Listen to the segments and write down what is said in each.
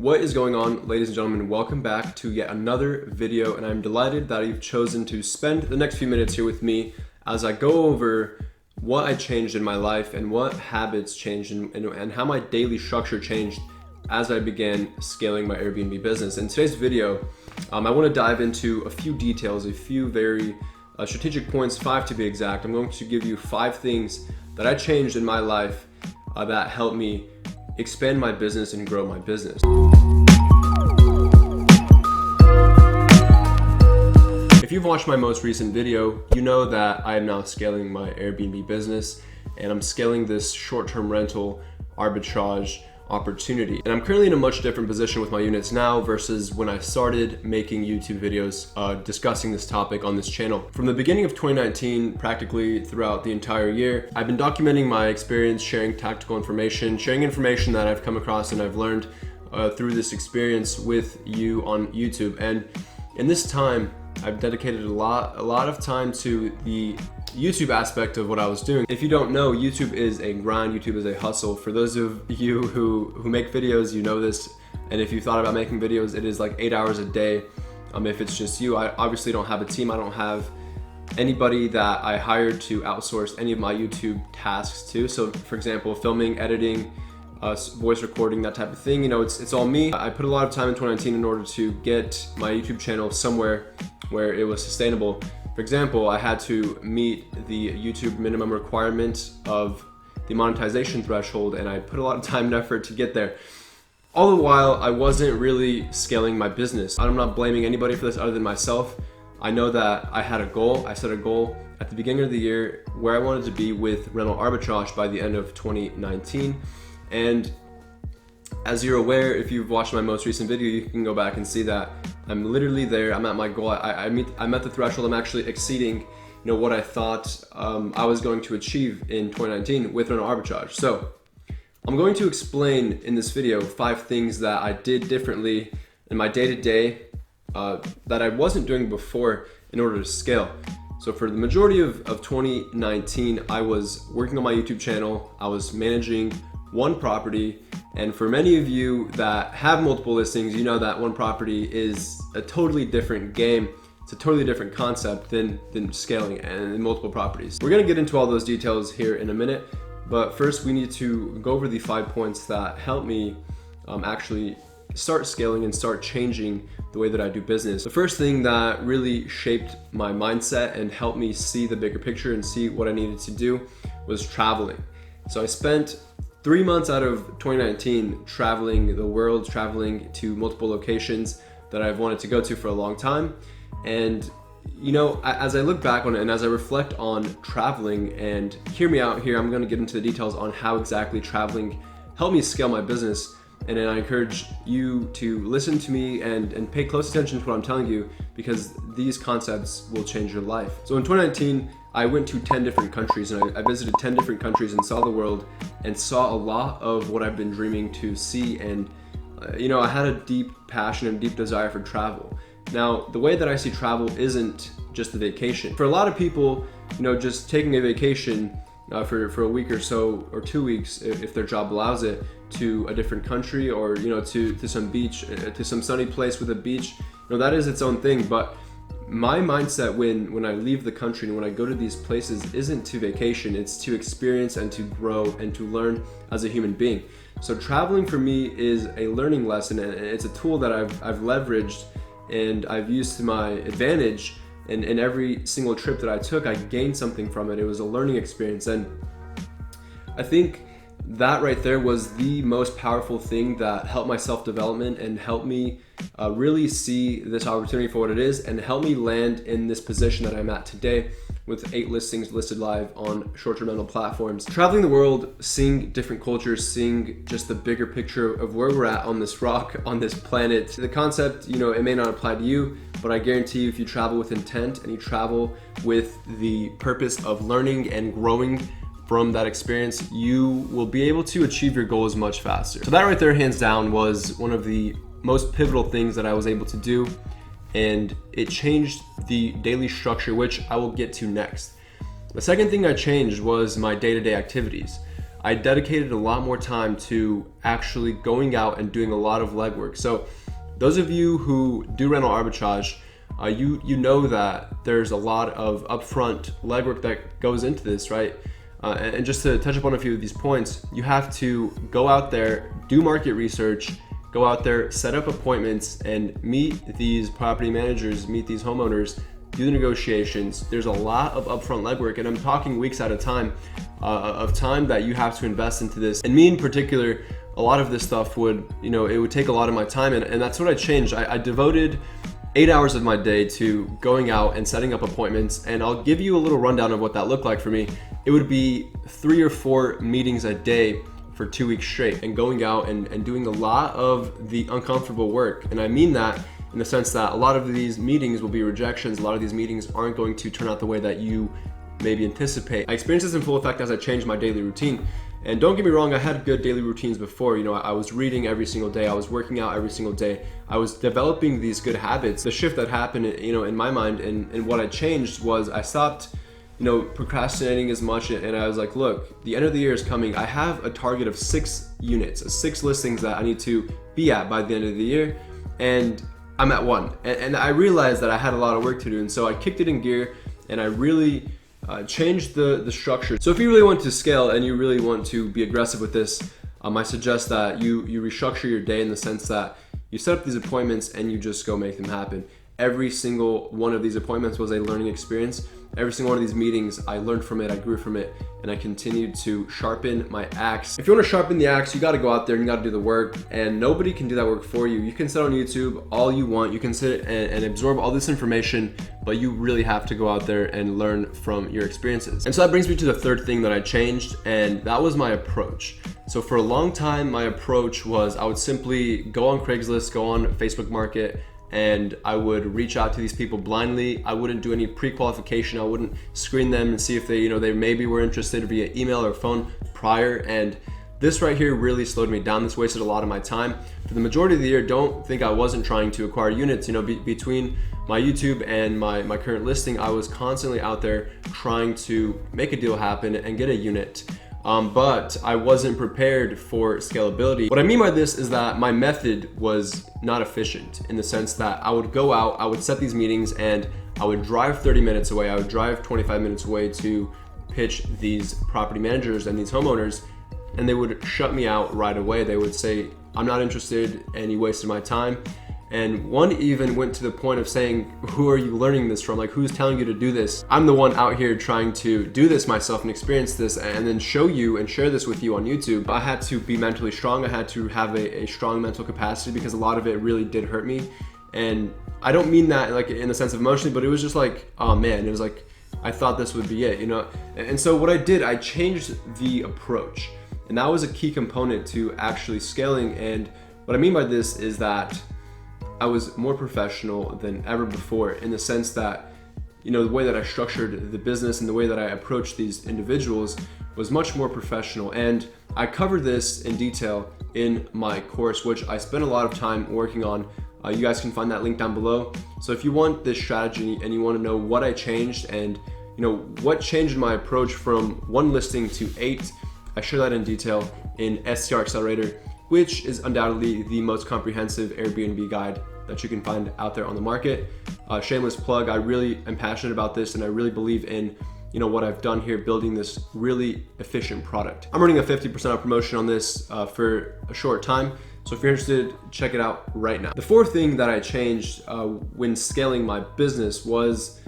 What is going on, ladies and gentlemen? Welcome back to yet another video, and I'm delighted that you've chosen to spend the next few minutes here with me as I go over what I changed in my life and what habits changed and how my daily structure changed as I began scaling my Airbnb business. In today's video, I want to dive into a few details, a few very strategic points, 5 to be exact. I'm going to give you 5 things that I changed in my life that helped me expand my business and grow my business. If you've watched my most recent video, you know that I am now scaling my Airbnb business and I'm scaling this short-term rental arbitrage opportunity. And I'm currently in a much different position with my units now versus when I started making YouTube videos discussing this topic on this channel. From the beginning of 2019, practically throughout the entire year, I've been documenting my experience, sharing tactical information, sharing information that I've come across and I've learned through this experience with you on YouTube. And in this time, I've dedicated a lot of time to the YouTube aspect of what I was doing. If you don't know, YouTube is a grind, YouTube is a hustle. For those of you who make videos, you know this. And if you thought about making videos, it is like 8 hours a day. If it's just you, I obviously don't have a team. I don't have anybody that I hired to outsource any of my YouTube tasks to. So for example, filming, editing, voice recording, that type of thing, it's all me. I put a lot of time in 2019 in order to get my YouTube channel somewhere where it was sustainable. For example, I had to meet the YouTube minimum requirement of the monetization threshold, and I put a lot of time and effort to get there. All the while, I wasn't really scaling my business. I'm not blaming anybody for this other than myself. I know that I had a goal. I set a goal at the beginning of the year where I wanted to be with rental arbitrage by the end of 2019. And as you're aware, if you've watched my most recent video, you can go back and see that I'm literally there. I'm at my goal. I'm at the threshold. I'm actually exceeding, what I thought I was going to achieve in 2019 with rental arbitrage. So I'm going to explain in this video 5 things that I did differently in my day-to-day that I wasn't doing before in order to scale. So for the majority of 2019, I was working on my YouTube channel. I was managing one property, and for many of you that have multiple listings, you know that one property is a totally different game. It's a totally different concept than scaling and multiple properties. We're gonna get into all those details here in a minute, but first we need to go over the 5 points that help me actually start scaling and start changing the way that I do business. The first thing that really shaped my mindset and helped me see the bigger picture and see what I needed to do was traveling. So I spent 3 months out of 2019 traveling the world, traveling to multiple locations that I've wanted to go to for a long time. And as I look back on it and as I reflect on traveling, and hear me out here, I'm gonna get into the details on how exactly traveling helped me scale my business. And then I encourage you to listen to me and pay close attention to what I'm telling you, because these concepts will change your life. So in 2019, I went to 10 different countries, and I visited 10 different countries and saw the world and saw a lot of what I've been dreaming to see. And I had a deep passion and deep desire for travel. Now, the way that I see travel isn't just a vacation. For a lot of people, just taking a vacation for a week or so, or 2 weeks, if their job allows it, to a different country, or to some beach, to some sunny place with a beach, that is its own thing. But my mindset when I leave the country and when I go to these places isn't to vacation, it's to experience and to grow and to learn as a human being. So traveling for me is a learning lesson, and it's a tool that I've leveraged and I've used to my advantage. And in every single trip that I took, I gained something from it. It was a learning experience. And I think that right there was the most powerful thing that helped my self-development and helped me really see this opportunity for what it is, and help me land in this position that I'm at today with 8 listings listed live on short-term rental platforms. Traveling the world, seeing different cultures, seeing just the bigger picture of where we're at on this rock, on this planet. The concept, it may not apply to you, but I guarantee you, if you travel with intent and you travel with the purpose of learning and growing from that experience, you will be able to achieve your goals much faster. So that right there, hands down, was one of the most pivotal things that I was able to do, and it changed the daily structure, which I will get to next. The second thing I changed was my day-to-day activities. I dedicated a lot more time to actually going out and doing a lot of legwork. So those of you who do rental arbitrage, you know that there's a lot of upfront legwork that goes into this, right? And just to touch upon a few of these points, you have to go out there, do market research, go out there, set up appointments, and meet these property managers, meet these homeowners, do the negotiations. There's a lot of upfront legwork, and I'm talking weeks at a time of time that you have to invest into this. And me in particular, a lot of this stuff would, it would take a lot of my time, and that's what I changed. I devoted 8 hours of my day to going out and setting up appointments, and I'll give you a little rundown of what that looked like for me. It would be 3 or 4 meetings a day for 2 weeks straight, and going out and doing a lot of the uncomfortable work. And I mean that in the sense that a lot of these meetings will be rejections. A lot of these meetings aren't going to turn out the way that you maybe anticipate. I experienced this in full effect as I changed my daily routine. And don't get me wrong, I had good daily routines before. I was reading every single day. I was working out every single day. I was developing these good habits. The shift that happened, in my mind and what I changed was I stopped, procrastinating as much. And I was like, look, the end of the year is coming. I have a target of 6 units, 6 listings that I need to be at by the end of the year. And I'm at 1. And I realized that I had a lot of work to do. And so I kicked it in gear, and I really changed the structure. So if you really want to scale and you really want to be aggressive with this, I suggest that you restructure your day in the sense that you set up these appointments and you just go make them happen. Every single one of these appointments was a learning experience. Every single one of these meetings, I learned from it, I grew from it, and I continued to sharpen my axe. If you want to sharpen the axe, you got to go out there and you got to do the work, and nobody can do that work for you. You can sit on YouTube all you want, you can sit and absorb all this information, but you really have to go out there and learn from your experiences. And so that brings me to the third thing that I changed, and that was my approach. So for a long time, my approach was I would simply go on Craigslist, go on Facebook Market, and I would reach out to these people blindly. I wouldn't do any pre-qualification. I wouldn't screen them and see if they maybe were interested via email or phone prior. And this right here really slowed me down. This wasted a lot of my time. For the majority of the year, don't think I wasn't trying to acquire units. Between my YouTube and my current listing, I was constantly out there trying to make a deal happen and get a unit. But I wasn't prepared for scalability. What I mean by this is that my method was not efficient in the sense that I would go out, I would set these meetings, and I would drive 30 minutes away, I would drive 25 minutes away to pitch these property managers and these homeowners, and they would shut me out right away. They would say, I'm not interested, and you wasted my time. And one even went to the point of saying, who are you learning this from? Like, who's telling you to do this? I'm the one out here trying to do this myself and experience this and then show you and share this with you on YouTube. I had to be mentally strong. I had to have a strong mental capacity because a lot of it really did hurt me. And I don't mean that like in the sense of emotionally, but it was just like, oh man, it was like, I thought this would be it, And so what I did, I changed the approach. And that was a key component to actually scaling. And what I mean by this is that I was more professional than ever before in the sense that, the way that I structured the business and the way that I approached these individuals was much more professional. And I covered this in detail in my course, which I spent a lot of time working on. You guys can find that link down below. So if you want this strategy and you want to know what I changed and what changed my approach from 1 listing to 8, I share that in detail in STR Accelerator, which is undoubtedly the most comprehensive Airbnb guide that you can find out there on the market. Shameless plug, I really am passionate about this and I really believe in what I've done here, building this really efficient product. I'm running a 50% off promotion on this for a short time. So if you're interested, check it out right now. The fourth thing that I changed when scaling my business was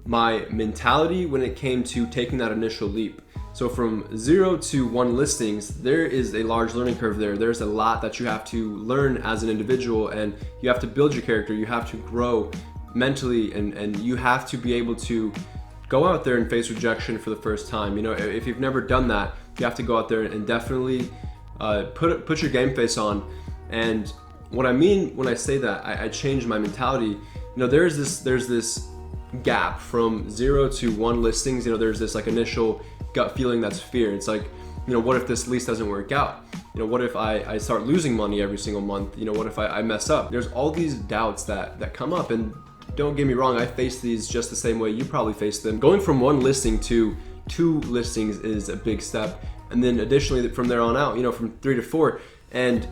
my mentality when it came to taking that initial leap. So from 0 to 1 listings, there is a large learning curve there. There's a lot that you have to learn as an individual, and you have to build your character. You have to grow mentally, and you have to be able to go out there and face rejection for the first time. If you've never done that, you have to go out there and definitely put your game face on. And what I mean when I say that, I changed my mentality. There's this gap from 0 to 1 listings. There's this like initial gut feeling that's fear. It's like, what if this lease doesn't work out? What if I start losing money every single month? What if I mess up? There's all these doubts that come up, and don't get me wrong, I face these just the same way you probably face them. Going from 1 listing to 2 listings is a big step, and then additionally from there on out, from 3 to 4. And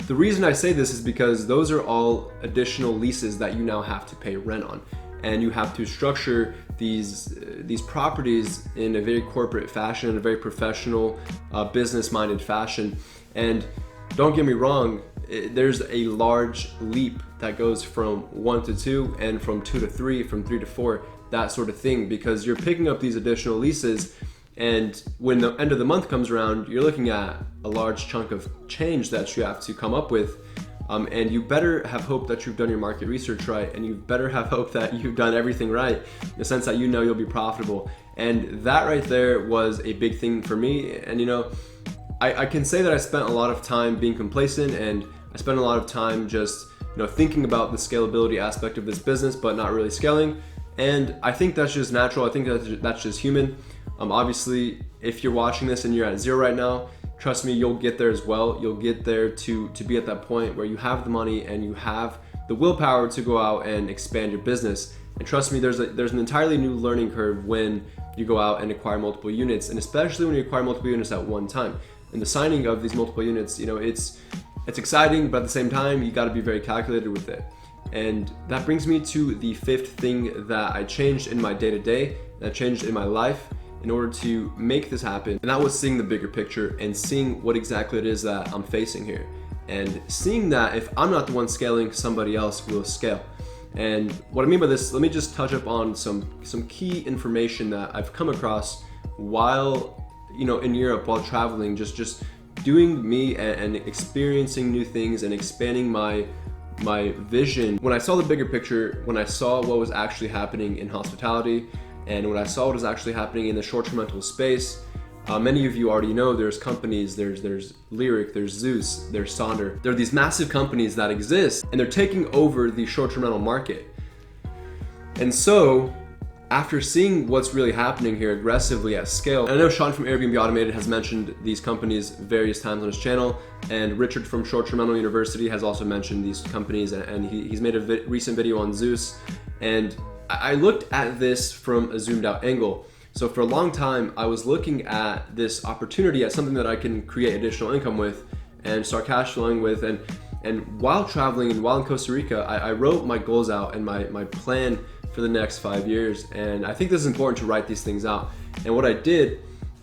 the reason I say this is because those are all additional leases that you now have to pay rent on, and you have to structure these properties in a very corporate fashion, in a very professional, business-minded fashion. And don't get me wrong, there's a large leap that goes from 1 to 2 and from 2 to 3, from 3 to 4, that sort of thing, because you're picking up these additional leases, and when the end of the month comes around, you're looking at a large chunk of change that you have to come up with. And you better have hope that you've done your market research right, and you better have hope that you've done everything right, in the sense that you'll be profitable. And that right there was a big thing for me. And I can say that I spent a lot of time being complacent, and I spent a lot of time just thinking about the scalability aspect of this business, but not really scaling. And I think that's just natural. I think that's just human. Obviously, if you're watching this and you're at 0 right now, trust me, you'll get there as well. You'll get there to be at that point where you have the money and you have the willpower to go out and expand your business. And trust me, there's an entirely new learning curve when you go out and acquire multiple units, and especially when you acquire multiple units at one time. And the signing of these multiple units, it's exciting, but at the same time, you got to be very calculated with it. And that brings me to the 5th thing that I changed in my day-to-day, that changed in my life in order to make this happen. And that was seeing the bigger picture and seeing what exactly it is that I'm facing here. And seeing that if I'm not the one scaling, somebody else will scale. And what I mean by this, let me just touch up on some key information that I've come across while, in Europe, while traveling, just doing me and experiencing new things and expanding my vision. When I saw the bigger picture, when I saw what was actually happening in hospitality, and when I saw what was actually happening in the short-term rental space, many of you already know there's companies, there's Lyric, there's Zeus, there's Sonder. There are these massive companies that exist, and they're taking over the short-term rental market. And so, after seeing what's really happening here aggressively at scale, and I know Sean from Airbnb Automated has mentioned these companies various times on his channel, and Richard from ShortTerm Rental University has also mentioned these companies, and he's made a recent video on Zeus. And I looked at this from a zoomed out angle. So for a long time, I was looking at this opportunity as something that I can create additional income with and start cash flowing with. And while traveling and while in Costa Rica, I wrote my goals out and my plan for the next 5 years. And I think this is important to write these things out. And what I did,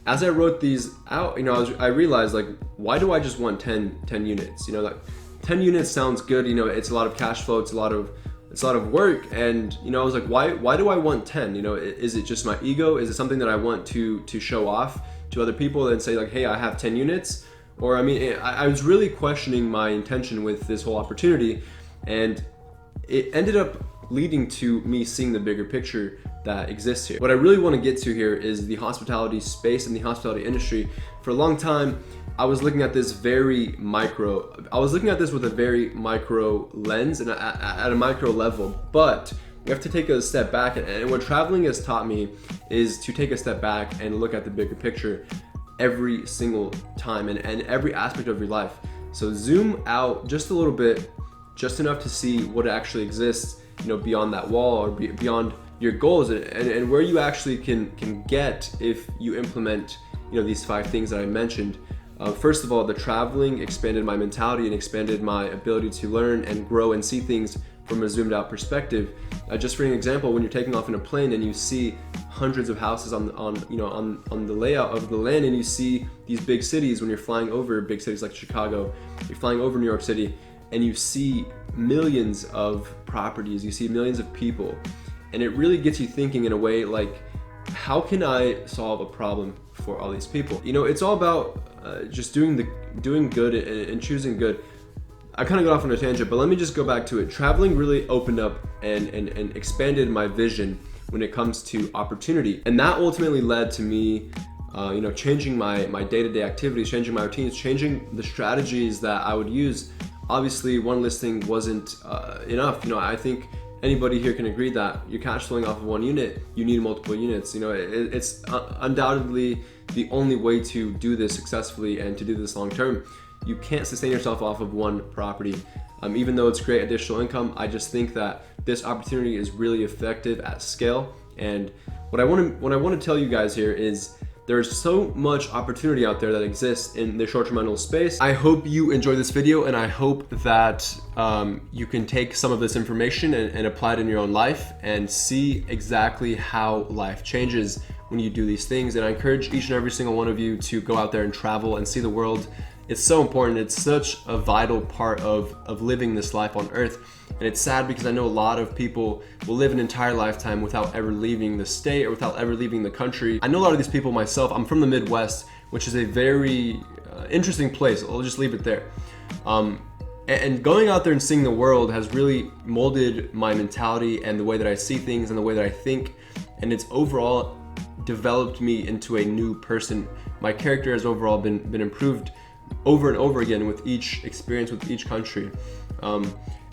as I wrote these out, I realized, like, why do I just want 10 units? Like 10 units sounds good. It's a lot of cash flow. It's a lot of work. And, I was like, why do I want 10? Is it just my ego? Is it something that I want to show off to other people and say, like, hey, I have 10 units? Or, I was really questioning my intention with this whole opportunity, and it ended up leading to me seeing the bigger picture that exists here. What I really want to get to here is the hospitality space and the hospitality industry. For a long time, I was looking at this with a very micro lens and at a micro level, but we have to take a step back. And what traveling has taught me is to take a step back and look at the bigger picture every single time and every aspect of your life. So zoom out just a little bit, just enough to see what actually exists, beyond that wall or beyond your goals, and where you actually can get if you implement, these 5 things that I mentioned. First of all, the traveling expanded my mentality and expanded my ability to learn and grow and see things from a zoomed out perspective. Just for an example, when you're taking off in a plane and you see hundreds of houses on the layout of the land, and you see these big cities, when you're flying over big cities like Chicago, you're flying over New York City, and you see millions of properties, you see millions of people, and it really gets you thinking in a way like, how can I solve a problem for all these people? It's all about just doing good and choosing good. I kind of got off on a tangent, but let me just go back to it. Traveling really opened up and expanded my vision when it comes to opportunity, and that ultimately led to me changing my day-to-day activities, changing my routines, changing the strategies that I would use. Obviously, one listing wasn't enough. I think anybody here can agree that you're cash flowing off of one unit, you need multiple units. It's undoubtedly the only way to do this successfully and to do this long term. You can't sustain yourself off of one property. Even though it's great additional income, I just think that this opportunity is really effective at scale. And what I want to tell you guys here is There's so much opportunity out there that exists in the short-term rental space. I hope you enjoy this video, and I hope that you can take some of this information and apply it in your own life and see exactly how life changes when you do these things. And I encourage each and every single one of you to go out there and travel and see the world. It's so important. It's such a vital part of living this life on earth. And it's sad because I know a lot of people will live an entire lifetime without ever leaving the state or without ever leaving the country. I know a lot of these people myself. I'm from the Midwest, which is a very interesting place. I'll just leave it there. And going out there and seeing the world has really molded my mentality and the way that I see things and the way that I think. And it's overall developed me into a new person. My character has overall been improved over and over again with each experience, with each country.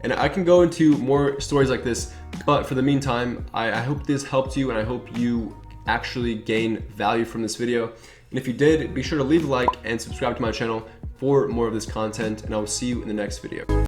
And I can go into more stories like this, but for the meantime, I hope this helped you, and I hope you actually gain value from this video. And if you did, be sure to leave a like and subscribe to my channel for more of this content, and I will see you in the next video.